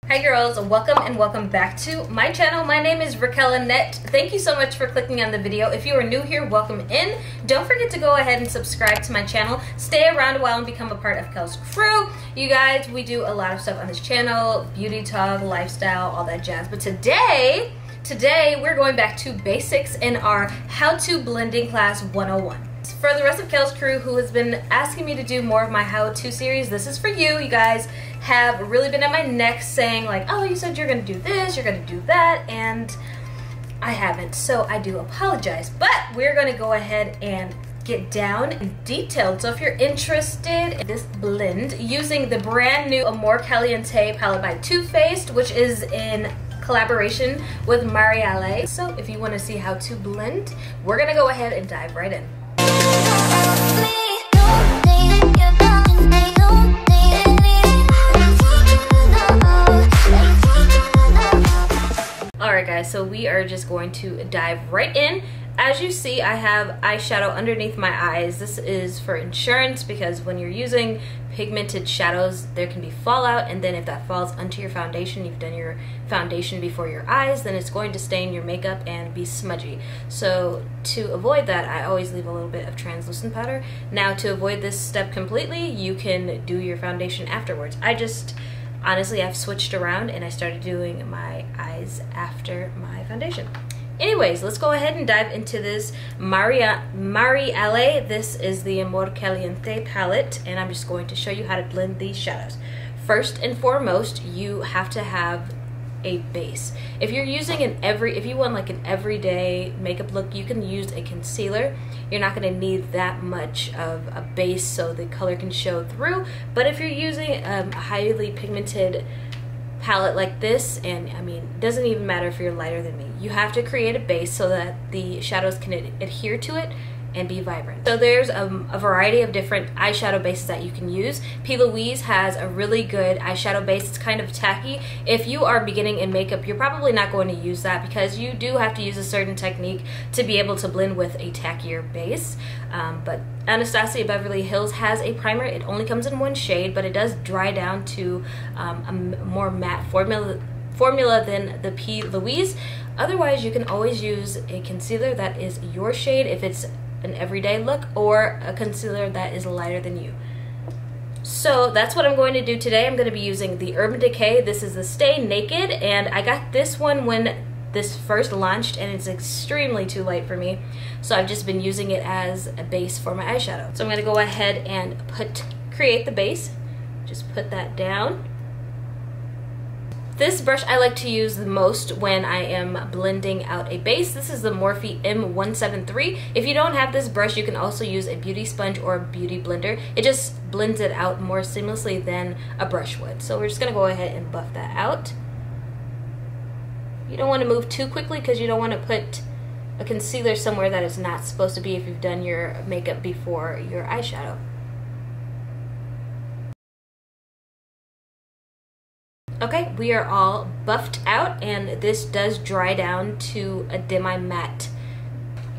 Hi girls, welcome and welcome back to my channel. My name is Raquelle Lynnette. Thank you so much for clicking on the video. If you are new here, welcome in. Don't forget to go ahead and subscribe to my channel. Stay around a while and become a part of Quell's crew. You guys, we do a lot of stuff on this channel, beauty talk, lifestyle, all that jazz. But today we're going back to basics in our How to Blending Class 101. For the rest of Quell's crew who has been asking me to do more of my how-to series, this is for you. You guys have really been at my neck saying like, oh, you said you're gonna do this, you're gonna do that, and I haven't, so I do apologize. But we're gonna go ahead and get down and detailed. So if you're interested in this blend using the brand new Amor Caliente palette by Too Faced, which is in collaboration with Marielle. So if you want to see how to blend, we're gonna go ahead and dive right in. Alright guys, so we are just going to dive right in. As you see, I have eyeshadow underneath my eyes. This is for insurance because when you're using pigmented shadows, there can be fallout, and then if that falls onto your foundation, you've done your foundation before your eyes, then it's going to stain your makeup and be smudgy. So to avoid that, I always leave a little bit of translucent powder. Now to avoid this step completely, you can do your foundation afterwards. Honestly, I've switched around and I started doing my eyes after my foundation. Anyways, let's go ahead and dive into this Marielle. This is the Amor Caliente palette, and I'm just going to show you how to blend these shadows. First and foremost, you have to have a base. If you're using if you want like an everyday makeup look, you can use a concealer. You're not going to need that much of a base so the color can show through. But if you're using a highly pigmented palette like this, and I mean, it doesn't even matter if you're lighter than me, you have to create a base so that the shadows can adhere to it and be vibrant. So there's a variety of different eyeshadow bases that you can use. P. Louise has a really good eyeshadow base. It's kind of tacky. If you are beginning in makeup, you're probably not going to use that because you do have to use a certain technique to be able to blend with a tackier base. But Anastasia Beverly Hills has a primer. It only comes in one shade, but it does dry down to a more matte formula than the P. Louise. Otherwise, you can always use a concealer that is your shade if it's an everyday look, or a concealer that is lighter than you. So that's what I'm going to do today. I'm going to be using the Urban Decay. This is the Stay Naked, and I got this one when this first launched, and it's extremely too light for me. So I've just been using it as a base for my eyeshadow. So I'm going to go ahead and create the base. Just put that down. This brush I like to use the most when I am blending out a base. This is the Morphe M173. If you don't have this brush, you can also use a beauty sponge or a beauty blender. It just blends it out more seamlessly than a brush would. So we're just going to go ahead and buff that out. You don't want to move too quickly because you don't want to put a concealer somewhere that it's not supposed to be if you've done your makeup before your eyeshadow. Okay, we are all buffed out, and this does dry down to a demi-matte.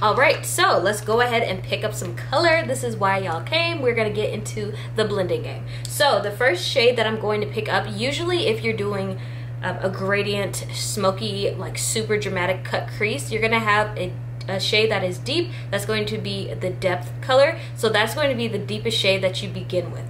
Alright, so let's go ahead and pick up some color. This is why y'all came. We're going to get into the blending game. So the first shade that I'm going to pick up, usually if you're doing a gradient, smoky, like super dramatic cut crease, you're going to have a shade that is deep. That's going to be the depth color. So that's going to be the deepest shade that you begin with.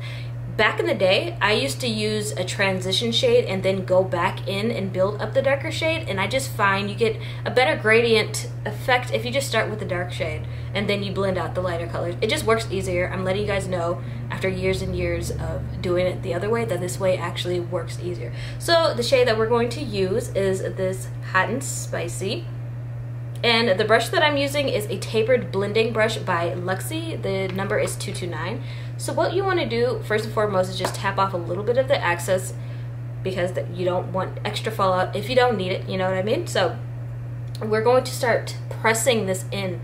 Back in the day, I used to use a transition shade and then go back in and build up the darker shade, and I just find you get a better gradient effect if you just start with the dark shade and then you blend out the lighter colors. It just works easier. I'm letting you guys know after years and years of doing it the other way that this way actually works easier. So the shade that we're going to use is this Hot and Spicy. And the brush that I'm using is a tapered blending brush by Luxie. The number is 229. So what you want to do first and foremost is just tap off a little bit of the excess because you don't want extra fallout if you don't need it, you know what I mean? So we're going to start pressing this in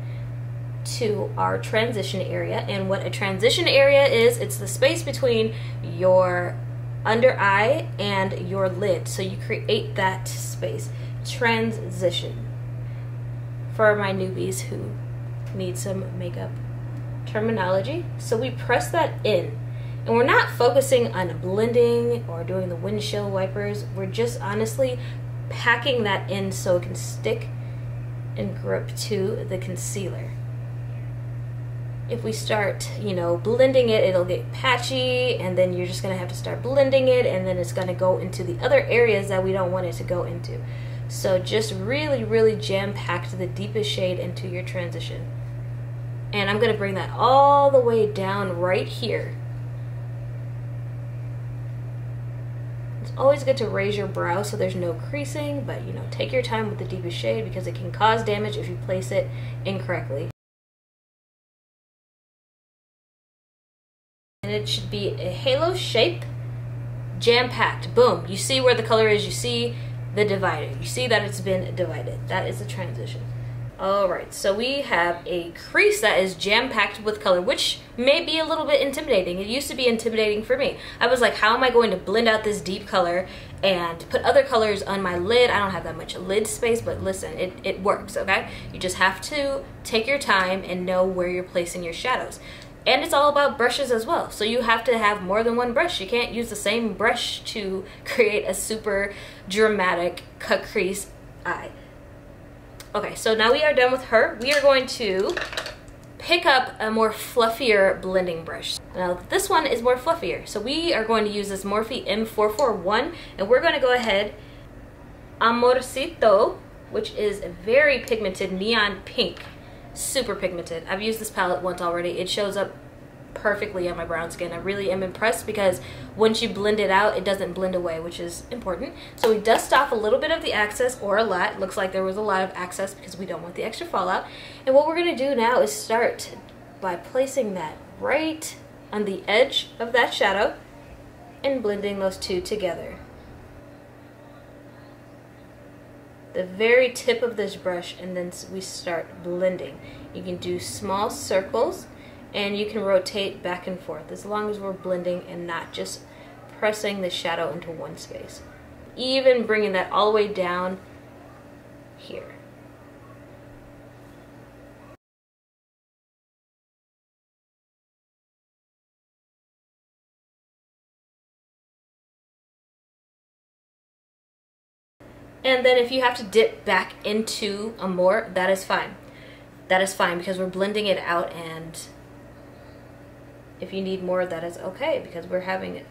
to our transition area. And what a transition area is, it's the space between your under eye and your lid. So you create that space. Transition. For my newbies who need some makeup terminology. So we press that in, And we're not focusing on blending or doing the windshield wipers. We're just honestly packing that in so it can stick and grip to the concealer. If we start, you know, blending it, it'll get patchy, and then you're just gonna have to start blending it, and then it's gonna go into the other areas that we don't want it to go into. So just really, really jam-pack the deepest shade into your transition. And I'm gonna bring that all the way down right here. It's always good to raise your brow so there's no creasing, but you know, take your time with the deepest shade because it can cause damage if you place it incorrectly. And it should be a halo shape, jam-packed. Boom. You see where the color is. You see the divider. You see that it's been divided. That is the transition. Alright, so we have a crease that is jam-packed with color, which may be a little bit intimidating. It used to be intimidating for me. I was like, how am I going to blend out this deep color and put other colors on my lid? I don't have that much lid space, but listen, it works, okay? You just have to take your time and know where you're placing your shadows. And it's all about brushes as well. So you have to have more than one brush. You can't use the same brush to create a super dramatic cut crease eye. Okay, so now we are done with her. We are going to pick up a more fluffier blending brush. Now this one is more fluffier. So we are going to use this Morphe M441, and we're going to go ahead, Amorcito, which is a very pigmented neon pink. Super pigmented. I've used this palette once already. It shows up perfectly on my brown skin. I really am impressed because once you blend it out, it doesn't blend away, which is important. So we dust off a little bit of the excess, or a lot. Looks like there was a lot of excess because we don't want the extra fallout. And what we're going to do now is start by placing that right on the edge of that shadow and blending those two together. The very tip of this brush, and then we start blending. You can do small circles and you can rotate back and forth as long as we're blending and not just pressing the shadow into one space. Even bringing that all the way down here. And then if you have to dip back into a more, that is fine. That is fine because we're blending it out, and if you need more, that is okay because we're having it.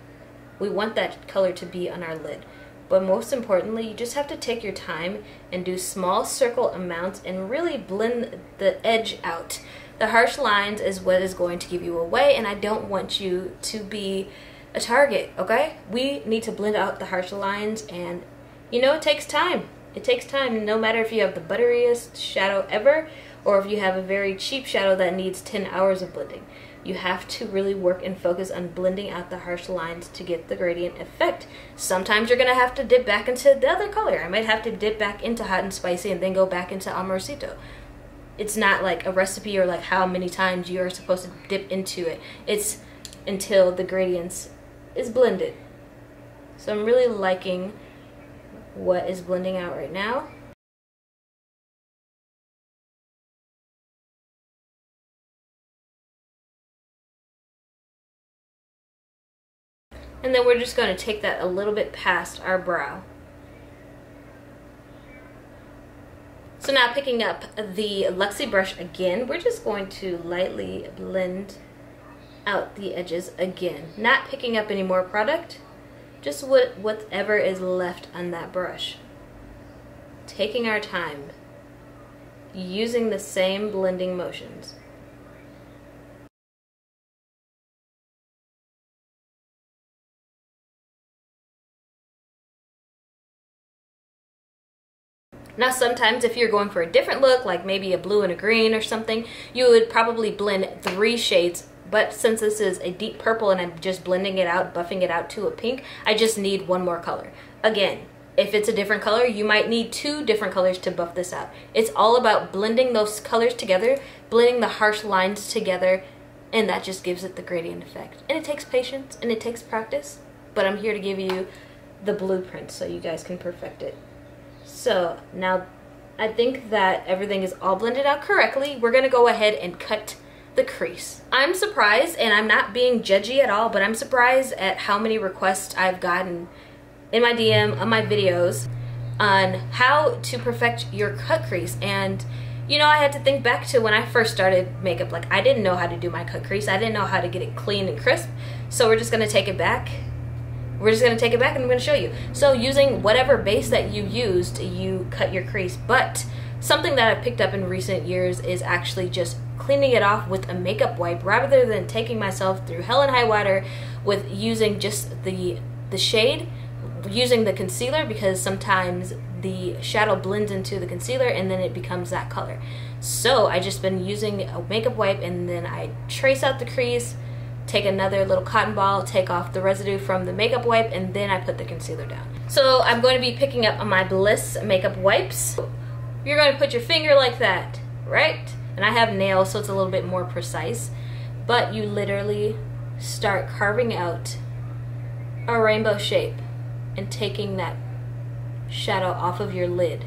We want that color to be on our lid. But most importantly, you just have to take your time and do small circle amounts and really blend the edge out. The harsh lines is what is going to give you away, and I don't want you to be a target, okay? We need to blend out the harsh lines, and you know, it takes time. It takes time, no matter if you have the butteriest shadow ever or if you have a very cheap shadow that needs 10 hours of blending. You have to really work and focus on blending out the harsh lines to get the gradient effect. Sometimes you're going to have to dip back into the other color. I might have to dip back into Hot and Spicy and then go back into Amorcito. It's not like a recipe or like how many times you are supposed to dip into it. It's until the gradients is blended. So I'm really liking what is blending out right now. And then we're just going to take that a little bit past our brow. So now picking up the Luxie brush again, we're just going to lightly blend out the edges again. Not picking up any more product, just whatever is left on that brush. Taking our time, using the same blending motions. Now sometimes if you're going for a different look, like maybe a blue and a green or something, you would probably blend 3 shades. But since this is a deep purple and I'm just blending it out, buffing it out to a pink, I just need one more color. Again, if it's a different color, you might need 2 different colors to buff this out. It's all about blending those colors together, blending the harsh lines together, and that just gives it the gradient effect. And it takes patience and it takes practice, but I'm here to give you the blueprint so you guys can perfect it. So now I think that everything is all blended out correctly. We're gonna go ahead and cut the crease. I'm surprised, and I'm not being judgy at all, but I'm surprised at how many requests I've gotten in my DM on my videos on how to perfect your cut crease. And you know, I had to think back to when I first started makeup. Like, I didn't know how to do my cut crease. I didn't know how to get it clean and crisp. So we're just gonna take it back. We're just gonna take it back and I'm gonna show you. So using whatever base that you used, you cut your crease. But something that I've picked up in recent years is actually just cleaning it off with a makeup wipe rather than taking myself through hell and high water with using just the shade, using the concealer, because sometimes the shadow blends into the concealer and then it becomes that color. So I just been using a makeup wipe, and then I trace out the crease, take another little cotton ball, take off the residue from the makeup wipe, and then I put the concealer down. So I'm going to be picking up my Bliss makeup wipes. You're going to put your finger like that, right? And I have nails, so it's a little bit more precise, but you literally start carving out a rainbow shape and taking that shadow off of your lid.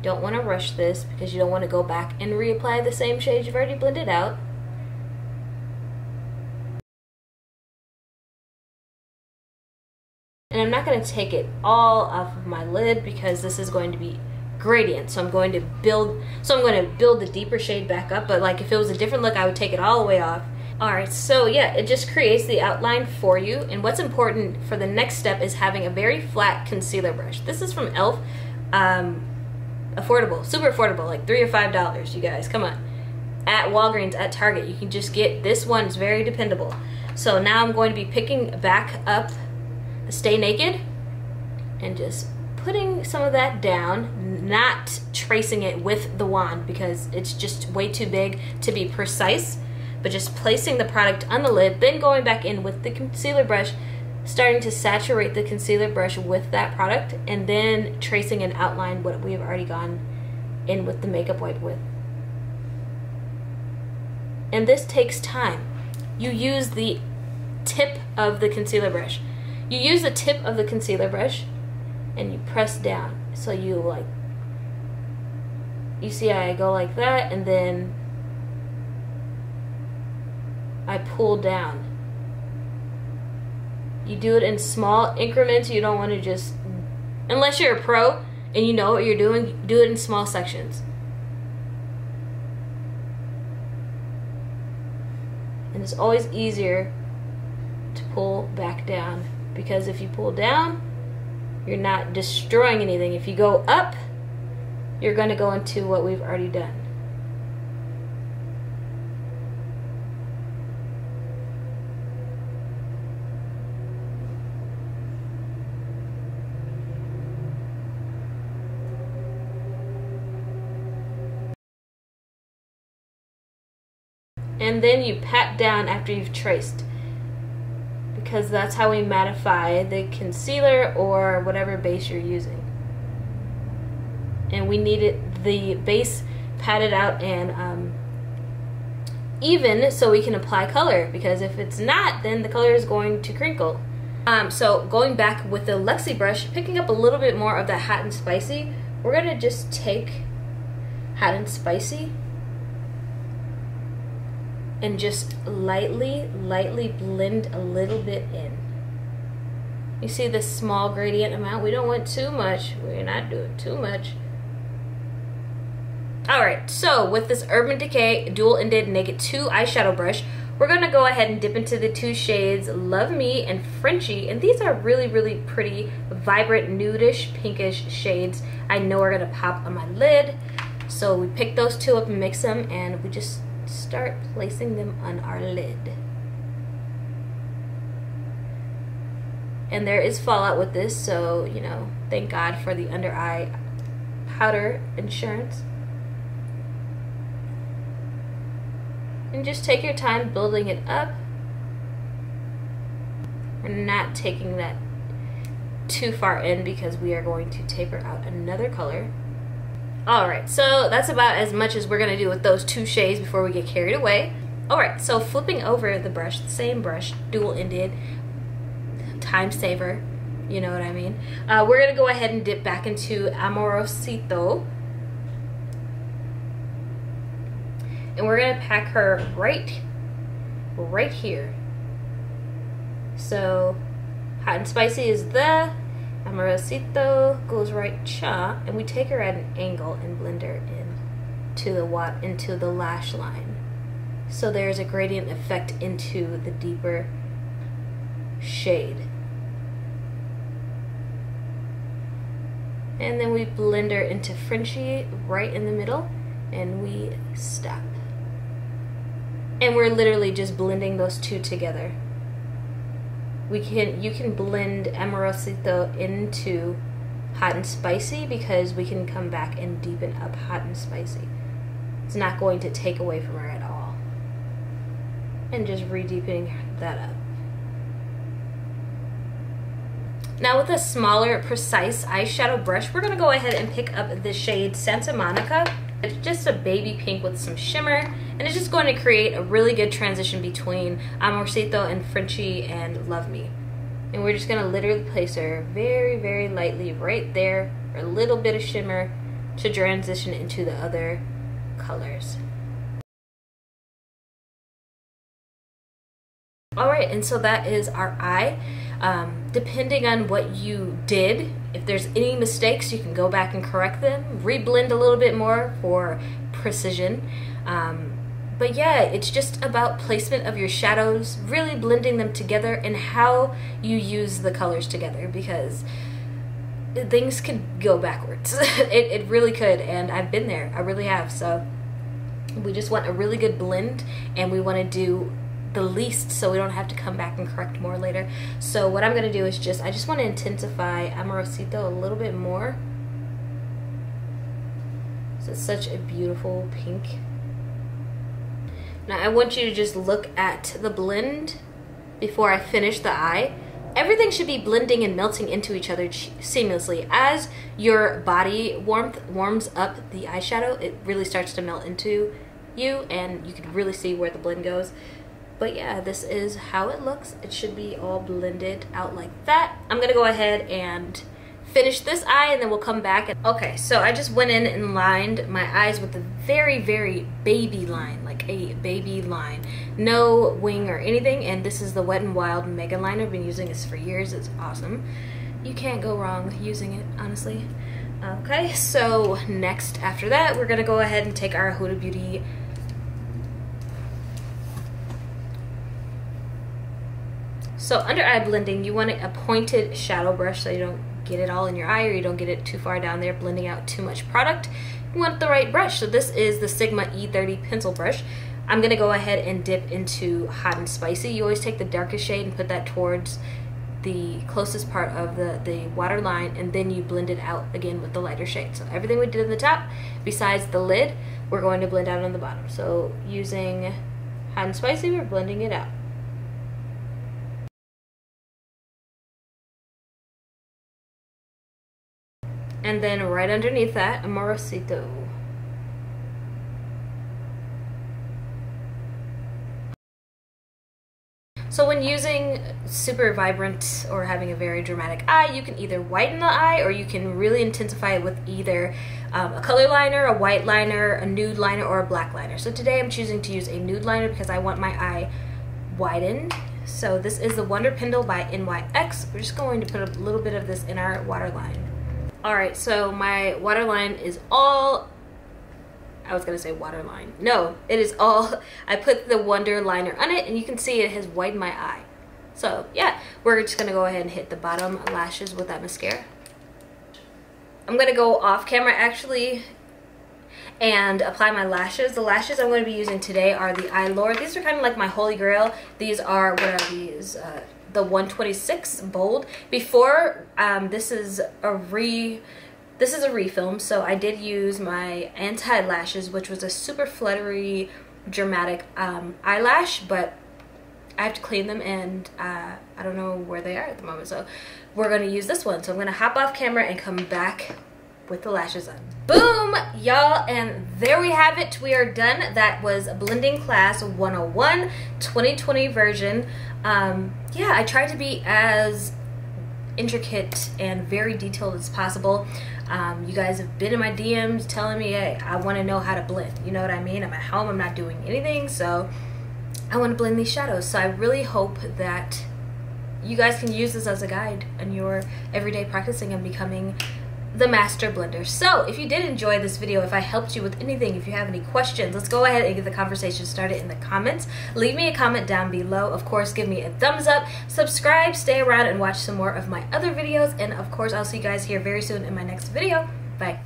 Don't want to rush this because you don't want to go back and reapply the same shade you've already blended out. And I'm not going to take it all off of my lid because this is going to be gradient. So I'm going to build the deeper shade back up, but like if it was a different look, I would take it all the way off. Alright, so yeah, it just creates the outline for you, and what's important for the next step is having a very flat concealer brush. This is from e.l.f. Affordable, super affordable, like $3 or $5, you guys, come on. At Walgreens, at Target, you can just get this one. It's very dependable. So now I'm going to be picking back up the Stay Naked and just putting some of that down, not tracing it with the wand because it's just way too big to be precise, but just placing the product on the lid, then going back in with the concealer brush, starting to saturate the concealer brush with that product, and then tracing an outline what we have already gone in with the makeup wipe with. And this takes time. You use the tip of the concealer brush. You use the tip of the concealer brush and you press down. So you see how I go like that, and then I pull down. You do it in small increments. You don't want to just, unless you're a pro and you know what you're doing, do it in small sections. And it's always easier to pull back down, because if you pull down, you're not destroying anything. If you go up, you're going to go into what we've already done. And then you pat down after you've traced, because that's how we mattify the concealer or whatever base you're using. And we need the base patted out and even so we can apply color, because if it's not, then the color is going to crinkle. So going back with the Luxie brush, picking up a little bit more of that Hot and Spicy, we're gonna just take Hot and Spicy and just lightly blend a little bit in. You see this small gradient amount? We don't want too much. We're not doing too much. Alright, so with this Urban Decay dual-ended Naked 2 eyeshadow brush, we're going to go ahead and dip into the two shades Love Me and Frenchie, and these are really pretty, vibrant, nudish, pinkish shades. I know are going to pop on my lid, so we pick those two up and mix them, and we just start placing them on our lid. And there is fallout with this, so you know, thank God for the under eye powder insurance. And just take your time building it up. We're not taking that too far in because we are going to taper out another color. Alright, so that's about as much as we're going to do with those two shades before we get carried away. Alright, so flipping over the brush, the same brush, dual-ended, time saver, you know what I mean. We're going to go ahead and dip back into Amorosito. And we're gonna pack her right here. So hot and spicy is the Amorosito goes right cha, and we take her at an angle and blend her into the lash line. So there's a gradient effect into the deeper shade. And then we blend her into Frenchie right in the middle, and we stop. And we're literally just blending those two together. You can blend Amorosito into hot and spicy, because we can come back and deepen up hot and spicy. It's not going to take away from her at all. And just re-deepening that up. Now with a smaller, precise eyeshadow brush, we're gonna go ahead and pick up the shade Santa Monica. It's just a baby pink with some shimmer, and it's just going to create a really good transition between Amorosito and Frenchie and Love Me. And we're just gonna literally place her very, very lightly right there, for a little bit of shimmer to transition into the other colors. All right, and so that is our eye. Depending on what you did, if there's any mistakes, you can go back and correct them, reblend a little bit more for precision. But yeah, it's just about placement of your shadows, really blending them together, and how you use the colors together, because things could go backwards. It really could, and I've been there. I really have. So we just want a really good blend, and we want to do the least so we don't have to come back and correct more later. So what I'm going to do is I just want to intensify Amorosito a little bit more. So it's such a beautiful pink. Now I want you to just look at the blend before I finish the eye. Everything should be blending and melting into each other seamlessly. As your body warmth warms up the eyeshadow, it really starts to melt into you, and you can really see where the blend goes. But yeah, this is how it looks. It should be all blended out like that. I'm gonna go ahead and finish this eye, and then we'll come back. Okay, so I just went in and lined my eyes with a very, very baby line, like a baby line. No wing or anything, and this is the Wet n Wild Mega Liner. I've been using this for years. It's awesome. You can't go wrong using it, honestly. Okay, so next after that, we're gonna go ahead and take our Huda Beauty So under eye blending, you want a pointed shadow brush so you don't get it all in your eye, or you don't get it too far down there blending out too much product. You want the right brush. So this is the Sigma E30 pencil brush. I'm gonna go ahead and dip into Hot and Spicy. You always take the darkest shade and put that towards the closest part of the water line, and then you blend it out again with the lighter shade. So everything we did in the top, besides the lid, we're going to blend out on the bottom. So using Hot and Spicy, we're blending it out. And then right underneath that, Amorosito. So when using super vibrant or having a very dramatic eye, you can either whiten the eye, or you can really intensify it with either a color liner, a white liner, a nude liner, or a black liner. So today I'm choosing to use a nude liner because I want my eye widened. So this is the Wonder Pendle by NYX. We're just going to put a little bit of this in our waterline. Alright, so my waterline is all, I was gonna say waterline. No, it is all, I put the Wonder liner on it, and you can see it has widened my eye. So yeah, we're just gonna go ahead and hit the bottom lashes with that mascara. I'm gonna go off camera actually and apply my lashes. The lashes I'm going to be using today are the Eyelure. These are kind of like my holy grail. These are, what are these? The 126 bold. Before, this is a refilm, so I did use my anti-lashes, which was a super fluttery, dramatic eyelash, but I have to clean them, and I don't know where they are at the moment, so we're going to use this one. So I'm going to hop off camera and come back with the lashes on. Boom, y'all, and there we have it. We are done. That was Blending Class 101 2020 version. Yeah, I tried to be as intricate and very detailed as possible. You guys have been in my DMs telling me, hey, I want to know how to blend. You know what I mean? I'm at home, I'm not doing anything, so I want to blend these shadows. So I really hope that you guys can use this as a guide in your everyday practicing and becoming the master blender. So if you did enjoy this video, if I helped you with anything, if you have any questions, let's go ahead and get the conversation started in the comments. Leave me a comment down below. Of course, give me a thumbs up, subscribe, stay around and watch some more of my other videos, and of course I'll see you guys here very soon in my next video. Bye.